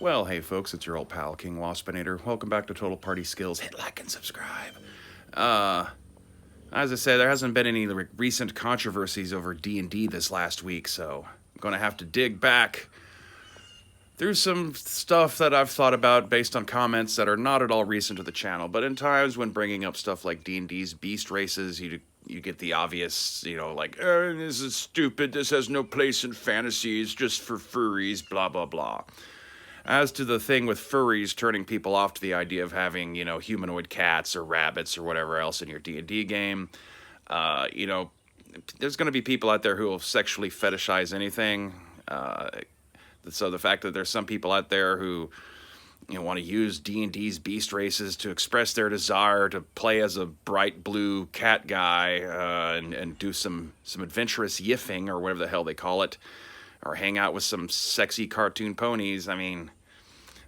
Well, hey folks, it's your old pal King Waspinator. Welcome back to Total Party Skills. Hit like and subscribe. Uh, as I said, there hasn't been any recent controversies over D&D this last week, so I'm going to have to dig back through some stuff that I've thought about based on comments that are not at all recent to the channel. But in times when bringing up stuff like D&D's beast races, you get the obvious, like, this is stupid, this has no place in fantasy, it's just for furries, blah, blah, blah. As to the thing with furries turning people off to the idea of having, humanoid cats or rabbits or whatever else in your D&D game, there's going to be people out there who will sexually fetishize anything. So the fact that there's some people out there who want to use D&D's beast races to express their desire to play as a bright blue cat guy and do some adventurous yiffing or whatever the hell they call it, or hang out with some sexy cartoon ponies. I mean,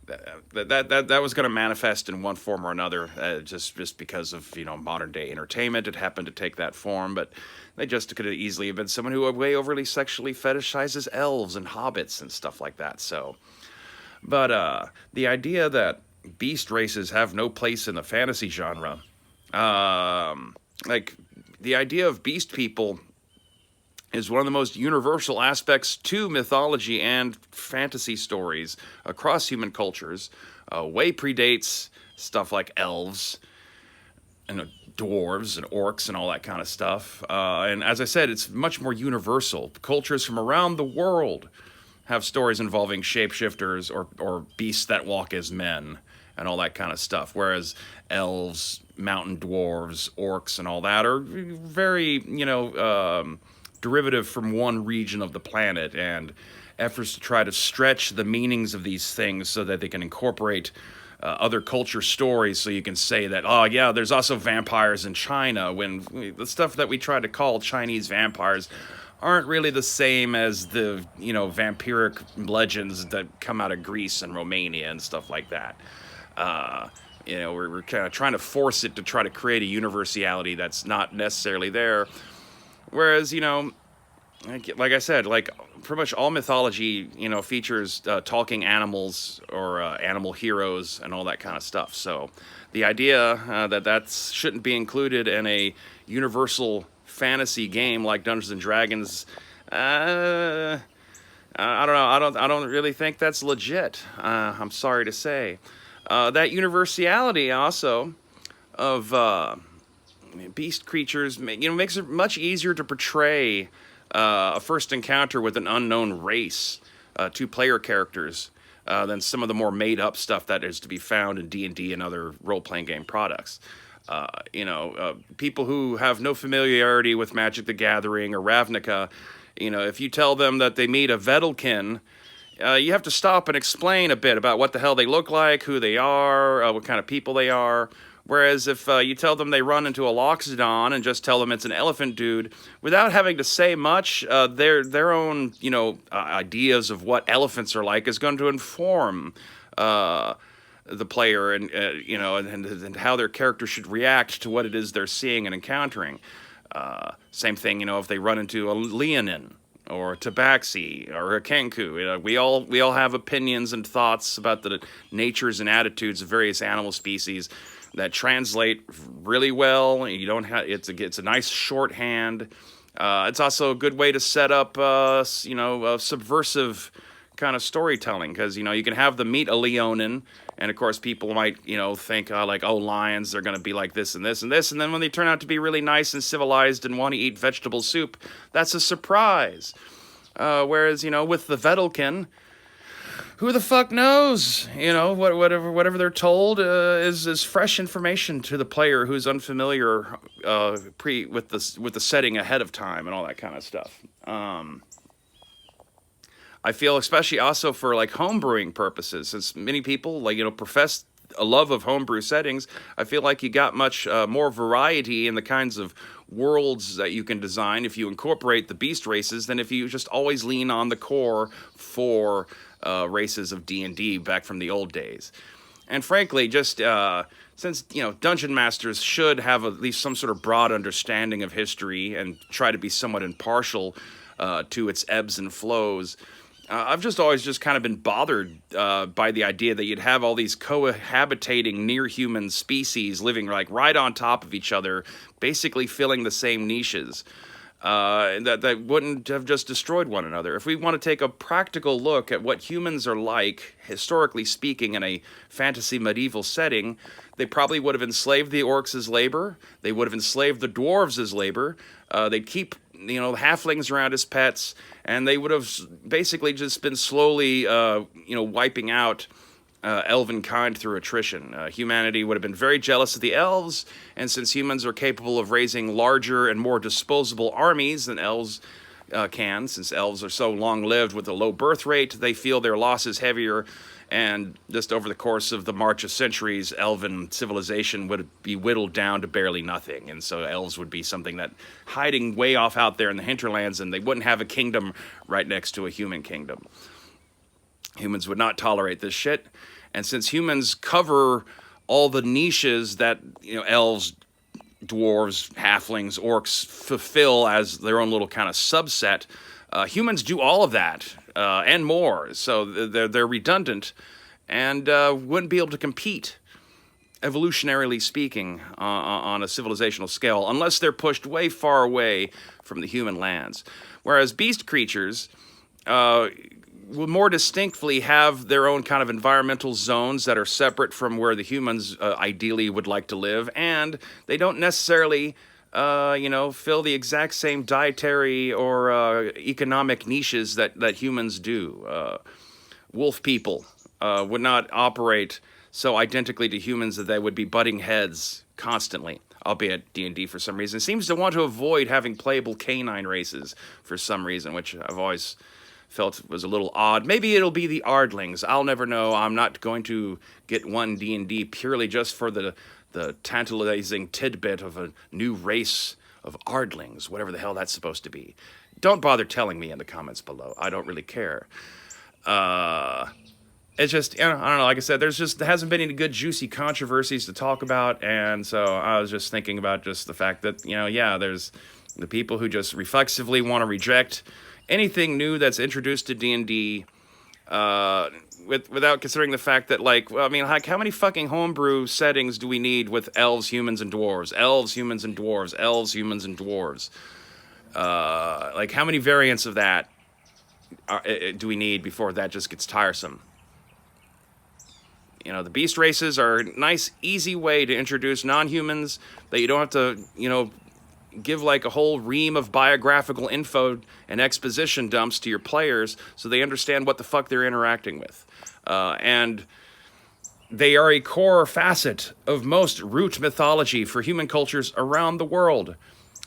that was going to manifest in one form or another, just because of modern day entertainment. It happened to take that form, but they just could have easily have been someone who way overly sexually fetishizes elves and hobbits and stuff like that. So, but the idea that beast races have no place in the fantasy genre, like the idea of beast people is one of the most universal aspects to mythology and fantasy stories across human cultures. Way predates stuff like elves and dwarves and orcs and all that kind of stuff. And as I said, it's much more universal. Cultures from around the world have stories involving shapeshifters or beasts that walk as men and all that kind of stuff. Whereas elves, mountain dwarves, orcs, and all that are very, derivative from one region of the planet, and efforts to try to stretch the meanings of these things so that they can incorporate other culture stories, so you can say that, oh yeah, there's also vampires in China, when the stuff that we try to call Chinese vampires aren't really the same as the vampiric legends that come out of Greece and Romania and stuff like that. We're kind of trying to force it to try to create a universality that's not necessarily there. Whereas, like I said, like pretty much all mythology, features talking animals or animal heroes and all that kind of stuff. So the idea that shouldn't be included in a universal fantasy game like Dungeons and Dragons, I don't know. I don't really think that's legit. I'm sorry to say. That universality also of beast creatures, makes it much easier to portray a first encounter with an unknown race to player characters than some of the more made-up stuff that is to be found in D&D and other role-playing game products. People who have no familiarity with Magic the Gathering or Ravnica, if you tell them that they meet a Vedalken, you have to stop and explain a bit about what the hell they look like, who they are, what kind of people they are. Whereas if you tell them they run into a Loxodon and just tell them it's an elephant dude, without having to say much, their own ideas of what elephants are like is going to inform the player and how their character should react to what it is they're seeing and encountering. Same thing, if they run into a Leonin or a Tabaxi or a Kenku. We all have opinions and thoughts about the natures and attitudes of various animal species that translate really well. You don't have it's a nice shorthand. It's also a good way to set up a subversive kind of storytelling, because you can have them meet a Leonin, and of course people might think lions are going to be like this and this and this, and then when they turn out to be really nice and civilized and want to eat vegetable soup, that's a surprise. Whereas with the Vedalken, who the fuck knows? Whatever they're told is fresh information to the player who's unfamiliar with the setting ahead of time and all that kind of stuff. I feel especially also for homebrewing purposes, since many people profess a love of homebrew settings, I feel like you got much more variety in the kinds of worlds that you can design if you incorporate the beast races than if you just always lean on the core for races of D&D back from the old days. And frankly, just since dungeon masters should have at least some sort of broad understanding of history and try to be somewhat impartial to its ebbs and flows, I've just always just kind of been bothered by the idea that you'd have all these cohabitating near human species living like right on top of each other, basically filling the same niches. That wouldn't have just destroyed one another. If we want to take a practical look at what humans are like, historically speaking, in a fantasy medieval setting, they probably would have enslaved the orcs as labor. They would have enslaved the dwarves as labor. They'd keep, halflings around as pets, and they would have basically just been slowly, wiping out elven kind through attrition. Humanity would have been very jealous of the elves, and since humans are capable of raising larger and more disposable armies than elves can, since elves are so long-lived with a low birth rate, they feel their loss is heavier, and just over the course of the march of centuries, elven civilization would be whittled down to barely nothing, and so elves would be something that hiding way off out there in the hinterlands, and they wouldn't have a kingdom right next to a human kingdom. Humans would not tolerate this shit. And since humans cover all the niches that elves, dwarves, halflings, orcs fulfill as their own little kind of subset, humans do all of that and more. So they're redundant and wouldn't be able to compete, evolutionarily speaking, on a civilizational scale, unless they're pushed way far away from the human lands. Whereas beast creatures will more distinctly have their own kind of environmental zones that are separate from where the humans ideally would like to live, and they don't necessarily, fill the exact same dietary or economic niches that humans do. Wolf people would not operate so identically to humans that they would be butting heads constantly, albeit D&D for some reason seems to want to avoid having playable canine races for some reason, which I've always felt was a little odd. Maybe it'll be the Ardlings. I'll never know. I'm not going to get one D&D purely just for the tantalizing tidbit of a new race of Ardlings, whatever the hell that's supposed to be. Don't bother telling me in the comments below. I don't really care. It's just, I don't know, like I said, there hasn't been any good juicy controversies to talk about, and so I was just thinking about just the fact that, there's the people who just reflexively want to reject anything new that's introduced to D&D, without considering the fact that, how many fucking homebrew settings do we need with elves, humans, and dwarves? Elves, humans, and dwarves. Elves, humans, and dwarves. How many variants of that do we need before that just gets tiresome? The beast races are a nice, easy way to introduce non-humans that you don't have to, give a whole ream of biographical info and exposition dumps to your players so they understand what the fuck they're interacting with. And they are a core facet of most root mythology for human cultures around the world.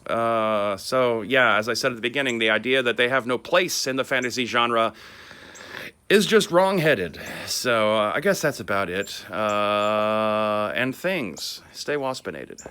So, as I said at the beginning, the idea that they have no place in the fantasy genre is just wrong-headed. So, I guess that's about it. And things. Stay waspinated.